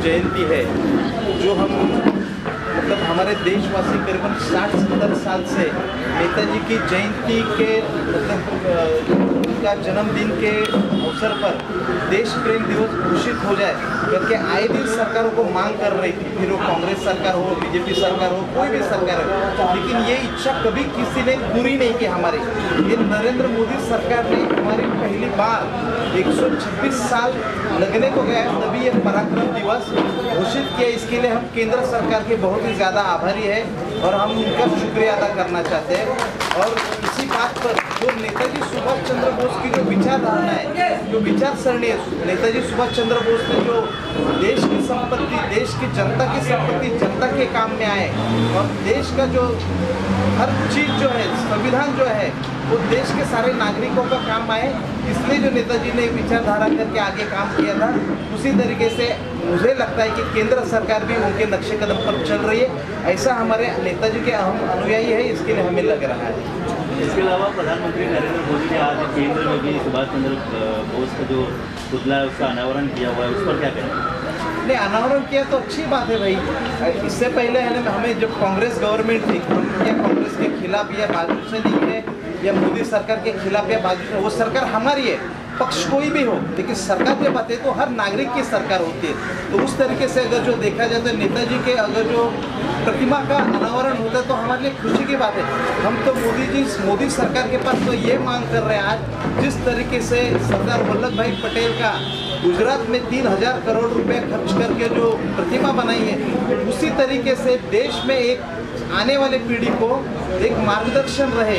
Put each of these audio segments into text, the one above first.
जयंती है जो हम मतलब हमारे देशवासी करीबन 60-70 साल से नेताजी की जयंती के मतलब उनका जन्मदिन के अवसर पर देश प्रेम दिवस घोषित हो जाए करके आए दिन सरकारों को मांग कर रही थी, फिर वो कांग्रेस सरकार हो, बीजेपी सरकार हो, कोई भी सरकार हो, लेकिन ये इच्छा कभी किसी ने पूरी नहीं की हमारी। ये नरेंद्र मोदी सरकार ने हमारी पहली बार 126 साल लगने को गया तभी ये पराक्रम दिवस घोषित किया। इसके लिए हम केंद्र सरकार के बहुत ही ज़्यादा आभारी है और हम उनका शुक्रिया अदा करना चाहते हैं। और इसी बात पर जो नेताजी सुभाष चंद्र बोस की जो विचारधारणा है, जो विचार सरणी है, नेताजी सुभाष चंद्र बोस ने जो देश की संपत्ति, देश की जनता की संपत्ति जनता के काम में आए और देश का जो हर चीज़ जो है, संविधान जो है वो देश के सारे नागरिकों का काम आए, इसलिए जो नेताजी ने विचारधारा करके आगे काम किया था, उसी तरीके से मुझे लगता है कि केंद्र सरकार भी उनके नक्शे कदम पर चल रही है। ऐसा हमारे नेताजी के अहम अनुयायी है, इसके लिए हमें लग रहा है। इसके अलावा प्रधानमंत्री नरेंद्र मोदी ने आज केंद्र में भी सुभाष चंद्र बोस का जो पुतला है उसका अनावरण किया हुआ है, उस पर क्या कहना? नहीं, अनावरण किया तो अच्छी बात है भाई। इससे पहले है ना, हमें जब कांग्रेस गवर्नमेंट थी, क्या कांग्रेस के खिलाफ या बाजू से नहीं है या मोदी सरकार के खिलाफ या बाजू से, वो सरकार हमारी है, पक्ष कोई भी हो, लेकिन सरकार जब आती है तो हर नागरिक की सरकार होती है। तो उस तरीके से अगर जो देखा जाए तो नेताजी के अगर जो प्रतिमा का अनावरण होता है तो हमारे लिए खुशी की बात है। हम तो मोदी सरकार के पास तो ये मांग कर रहे हैं आज, जिस तरीके से सरदार वल्लभ भाई पटेल का गुजरात में 3000 करोड़ रुपए खर्च करके जो प्रतिमा बनाई है, उसी तरीके से देश में एक आने वाले पीढ़ी को एक मार्गदर्शन रहे,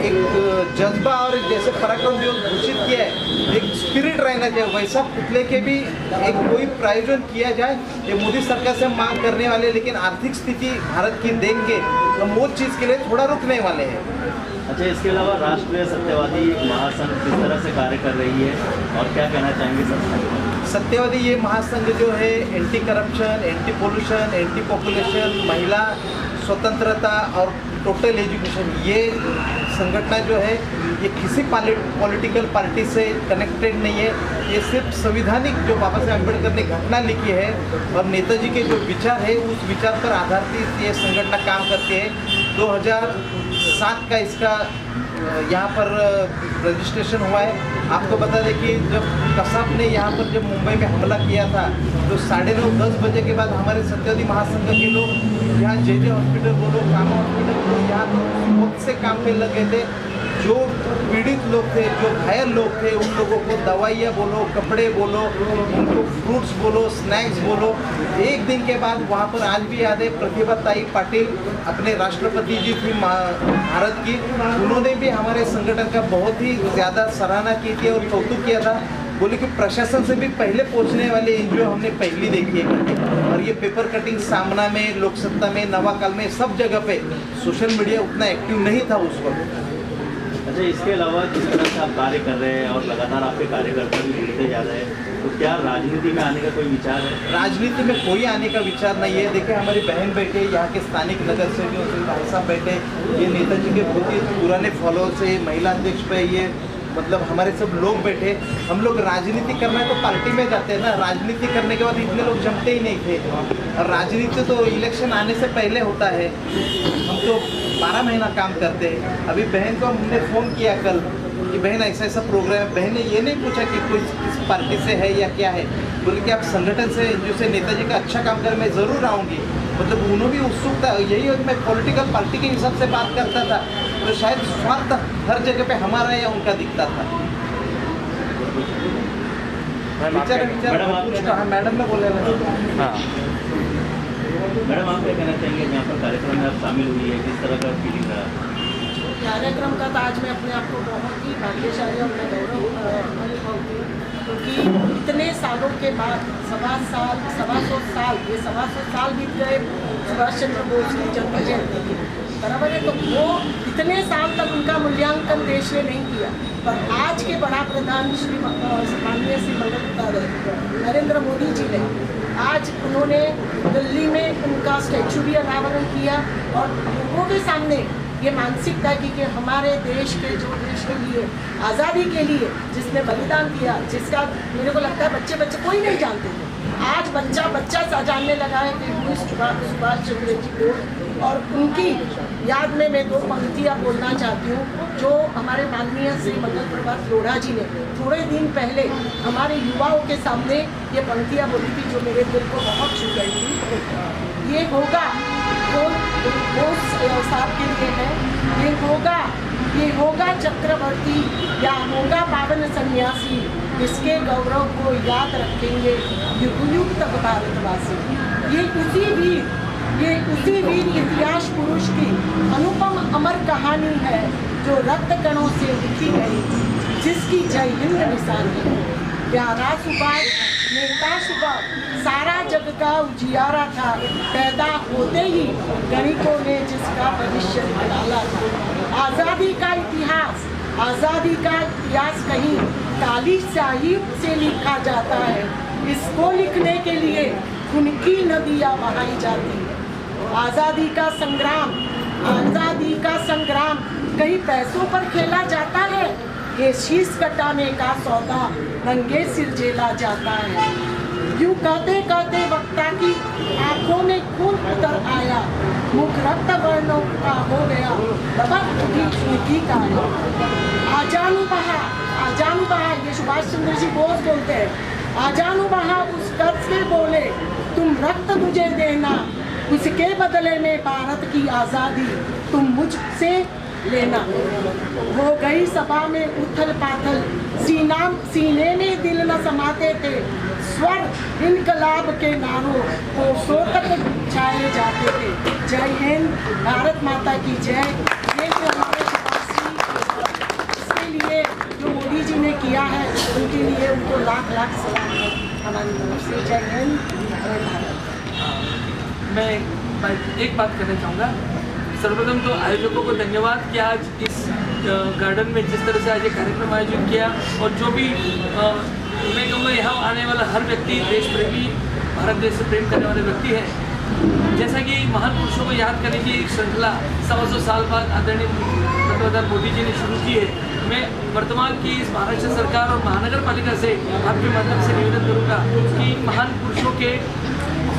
एक जज्बा और जैसे पराक्रम दिवस घोषित किया है, एक स्पिरिट रहना चाहिए, वैसा पुतले के भी एक कोई प्रायोजन किया जाए। ये मोदी सरकार से मांग करने वाले, लेकिन आर्थिक स्थिति भारत की देख के हम वो चीज़ के लिए थोड़ा रुकने वाले हैं। अच्छा, इसके अलावा राष्ट्रीय सत्यवादी महासंघ किस तरह से कार्य कर रही है और क्या कहना चाहेंगे सर? सत्यवादी ये महासंघ जो है anti corruption, anti pollution, anti population, महिला स्वतंत्रता और टोटल एजुकेशन, ये संगठन जो है ये किसी पॉलिटिकल पार्टी से कनेक्टेड नहीं है। ये सिर्फ संविधानिक जो बाबा साहेब अम्बेडकर ने घटना लिखी है और नेताजी के जो विचार है उस विचार पर आधारित ये संगठन काम करती है। 2007 का इसका यहाँ पर रजिस्ट्रेशन हुआ है। आपको बता दें कि जब कसाब ने यहाँ पर जब मुंबई में हमला किया था तो 9:30-10 बजे के बाद हमारे सत्यवादी महासंघ के लोग यहाँ जे हॉस्पिटल बोलो, कामा हॉस्पिटल बोलो, यहाँ बहुत से काम पे लगे थे। जो पीड़ित लोग थे, जो घायल लोग थे, उन लोगों को दवाइयाँ बोलो, कपड़े बोलो, उनको फ्रूट्स बोलो, स्नैक्स बोलो। एक दिन के बाद वहाँ पर आज भी याद है प्रतिभा ताई पाटिल अपने राष्ट्रपति जी थी भारत की, उन्होंने भी हमारे संगठन का बहुत ही ज़्यादा सराहना की थी और कौतुक किया था। बोले कि प्रशासन से भी पहले पहुंचने वाले एनजीओ हमने पहली देखी है करके। और ये पेपर कटिंग सामना में, लोकसत्ता में, नवाकाल में, सब जगह पे सोशल मीडिया उतना एक्टिव नहीं था उस वक्त। अच्छा, इसके अलावा जिस तरह से आप कार्य कर रहे हैं और लगातार आपके कार्यकर्ता भी जुड़ते जा रहे हैं, तो क्या राजनीति में आने का कोई विचार है? राजनीति में कोई आने का विचार नहीं है। देखिए, हमारी बहन बैठे, यहाँ के स्थानिक नगर सेवक भाई साहब बैठे, ये नेताजी के बहुत ही पुराने फॉलोअर्स है, महिला अध्यक्ष पे ये मतलब हमारे सब लोग बैठे। हम लोग राजनीति करना है तो पार्टी में जाते हैं ना, राजनीति करने के बाद इतने लोग जमते ही नहीं थे। और राजनीति तो इलेक्शन आने से पहले होता है। हम तो 12 महीना काम करते हैं। अभी बहन को हमने फ़ोन किया कल कि बहन ऐसा ऐसा प्रोग्राम है। बहन ने ये नहीं पूछा कि कोई किस पार्टी से है या क्या है, बोले कि आप संगठन से जो से नेताजी का अच्छा काम कर, मैं ज़रूर आऊँगी। मतलब उन्होंने भी उत्सुकता यही है कि मैं पॉलिटिकल पार्टी के हिसाब से बात करता था, तो शायद स्वार्थ हर जगह पे हमारा या उनका दिखता था। मैडम ने बोले हाँ। मैडम, आप क्या कहना चाहेंगे यहाँ पर कार्यक्रम में आप शामिल हुई है, किस तरह का फीलिंग रहा? कार्यक्रम का तो आज मैं अपने आप को बहुत ही भाग्यशाली और मैं गौरव अनुभवती हूँ, क्योंकि इतने सालों के बाद 125 साल ये 125 साल बीत गए सुभाष चंद्र बोस की जन्म जयंती की, बराबर है। तो वो इतने साल तक उनका मूल्यांकन देश ने नहीं किया, पर आज के बड़ा प्रधान श्री माननीय श्री नरेंद्र मोदी जी ने आज उन्होंने दिल्ली में उनका स्टैचू भी अनावरण किया और लोगों के सामने ये मानसिकता की कि हमारे देश के जो देश के लिए आज़ादी के लिए जिसने बलिदान दिया, जिसका मेरे को लगता है बच्चे कोई नहीं जानते थे, आज बच्चा सा जानने लगा है कि सुभाष चंद्र जी को। और उनकी याद में मैं 2 पंक्तियाँ बोलना चाहती हूँ जो हमारे माननीय श्री मंगल प्रभात लोढ़ा जी ने थोड़े दिन पहले हमारे युवाओं के सामने ये पंक्तियाँ बोली थी, जो मेरे दिल को बहुत छू गई थी। ये होगा वो साहब के लिए है, ये होगा चक्रवर्ती या होगा पावन सन्यासी, इसके गौरव को याद रखेंगे युग तक भारतवासी। ये उसी वीर इतिहास पुरुष की अनुपम अमर कहानी है, जो रक्त कणों से लिखी गई, जिसकी जय हिंद निशानी है। प्यारा सुभाष, नेता सुभाष, सारा जग का उजियारा था, पैदा होते ही गणिकों ने जिसका भविष्य निकाला था। आज़ादी का इतिहास कहीं काली स्याही से लिखा जाता है, इसको लिखने के लिए खून की नदियाँ बहाई जाती है। आज़ादी का संग्राम कहीं पैसों पर खेला जाता है, ये शीश कटाने का सौदा नंगे सिर झेला जाता है। यूं कहते कहते वक्ता की आंखों में खून उतर आया, मुख रक्त वर्णों का हो गया, लपक उठी उनकी काया। आजानू बहा ये सुभाष चंद्र जी बोस बोलते हैं। आजानू बहा उस कर्ज से बोले, तुम रक्त मुझे देना, उसके बदले में भारत की आज़ादी तुम मुझसे लेना। हो गई सभा में उथल पाथल, सीने में दिल न समाते थे, स्वर इनकलाब के नारों को सोतक छाए जाते थे। जय हिंद, भारत माता की जय। ये जो हमारे इसके लिए जो मोदी जी ने किया है, उनके लिए उनको लाख लाख सलाम है हमारी तरफ से। जय हिंद, जय भारत। मैं एक बात कहना चाहूँगा। सर्वप्रथम तो आयोजकों को धन्यवाद कि आज इस गार्डन में जिस तरह से आज ये कार्यक्रम आयोजित किया, और जो भी मैं कहूँगा यहाँ आने वाला हर व्यक्ति देश प्रेमी, भारत देश से प्रेम करने वाले व्यक्ति है। जैसा कि महान पुरुषों को याद करने की एक श्रृंखला 125 साल बाद आदरणीय प्रधानमंत्री मोदी जी ने शुरू की है। मैं वर्तमान की इस महाराष्ट्र सरकार और महानगर पालिका से आपके माध्यम से निवेदन करूँगा कि महान पुरुषों के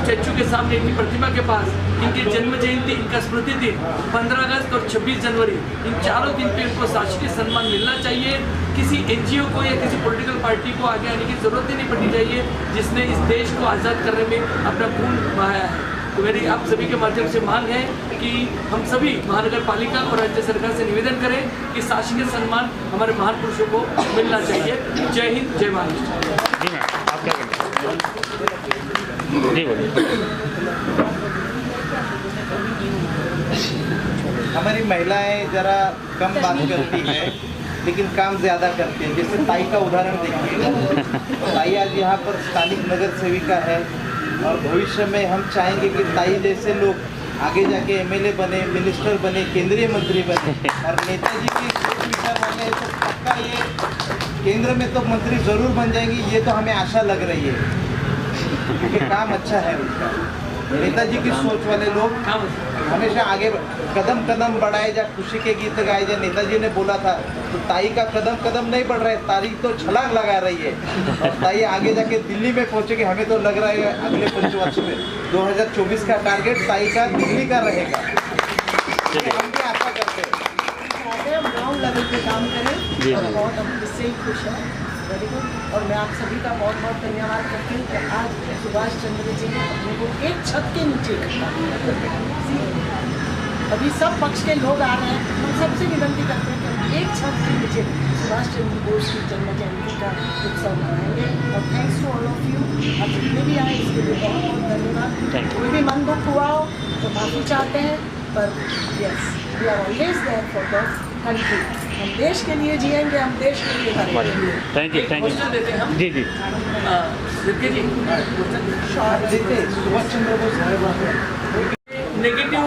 स्टैचू के सामने, इनकी प्रतिमा के पास, इनकी जन्म जयंती, इनका स्मृति दिन 15 अगस्त और 26 जनवरी, इन चारों दिन पे इनको शासकीय सम्मान मिलना चाहिए। किसी NGO को या किसी पॉलिटिकल पार्टी को आगे आने की जरूरत ही नहीं पड़नी चाहिए जिसने इस देश को आज़ाद करने में अपना खून बहाया है। तो मेरी आप सभी के माध्यम से मांग है कि हम सभी महानगर पालिका और राज्य सरकार से निवेदन करें कि शासकीय सम्मान हमारे महान पुरुषों को मिलना चाहिए। जय हिंद, जय महाराष्ट्र। जी मैम, आप क्या कहेंगे? जी बोलिए। हमारी महिलाएं जरा कम बात करती हैं लेकिन काम ज़्यादा करती हैं। जैसे ताई का उदाहरण देखिए, ताई आज यहाँ पर स्थानिक नगर सेविका है और भविष्य में हम चाहेंगे कि ताई जैसे लोग आगे जाके MLA बने, मिनिस्टर बने, केंद्रीय मंत्री बने। और नेताजी की सोच विचार माने तो पक्का ये केंद्र में तो मंत्री ज़रूर बन जाएंगी, ये तो हमें आशा लग रही है क्योंकि काम अच्छा है उनका। नेताजी की सोच वाले लोग हमेशा आगे कदम कदम बढ़ाए जा, खुशी के गीत गाए जा। नेताजी ने बोला था तो ताई का कदम कदम नहीं बढ़ रहा है, ताई तो छलांग लगा रही है और ताई आगे जाके दिल्ली में पहुंचेगी। हमें तो लग रहा है अगले 5 वर्ष में 2024 का टारगेट ताई का दिल्ली का रहेगा, हम भी आशा करते हैं। हम ग्राउंड लेवल पे काम करें और बहुत हम इससे ही खुश हैं। Very good. और मैं आप सभी का बहुत बहुत धन्यवाद करती हूँ कि आज सुभाष चंद्र जी ने अपने को एक छत के नीचे इकट्ठा किया। अभी सब पक्ष के लोग आ रहे हैं, हम सबसे विनती करते हैं कि एक छत के नीचे सुभाष चंद्र बोस की जन्म जयंती का उत्सव मनाएंगे। और thanks to all of you, आप जितने भी आए इसके लिए बहुत बहुत धन्यवाद। कोई भी मन दुख हुआ हो तो माफ़ी चाहते हैं, पर yes we are always there for the country. हम देश के लिए जिएंगे, हम देश के लिए करेंगे। थैंक यू, थैंक क्वेश्चन देते हैं हम। यू। जी जी। दिव्या जी, देते सुभाष चंद्र बोस नेगेटिव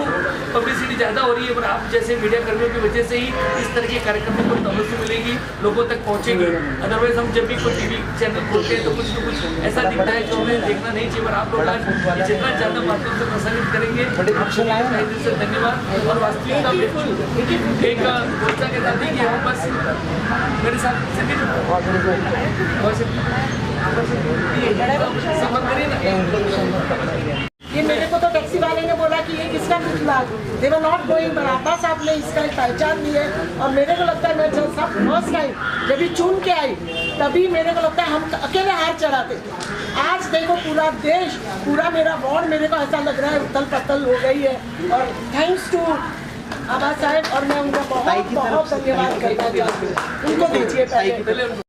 पब्लिसिटी ज़्यादा हो रही है, पर आप जैसे मीडिया कर्मियों की वजह से ही इस तरह के कार्यक्रमों को तवज्जो मिलेगी, लोगों तक पहुंचेगी। अदरवाइज हम जब भी कोई TV चैनल खोलते हैं तो कुछ न कुछ ऐसा दिखता है जो हमें देखना नहीं चाहिए। पर आप लोग आज जितना ज़्यादा माध्यम से प्रसारित करेंगे, आप सभी का तहे दिल से धन्यवाद। और वास्तविकता बिल्कुल एक घोषणा के साथ ही कि हम बस मेरे साथ सफर करिए ना। ये मेरे को तो टैक्सी वाले ने बोला कि ये किसका पुतला, दे वर नॉट गोइंग, पर आपा साहब ने इसका पहचान दी है। और मेरे को लगता है मैं जब सब फर्स्ट टाइम जब भी चुन के आई तभी मेरे को लगता है हम अकेले हार चढ़ाते थे। आज देखो पूरा देश, पूरा मेरा वार्ड मेरे को ऐसा लग रहा है उथल पथल हो गई है। और थैंक्स टू आबा साहब, और मैं उनका बहुत बहुत धन्यवाद करना चाहती हूँ। उनको दीजिए पहले।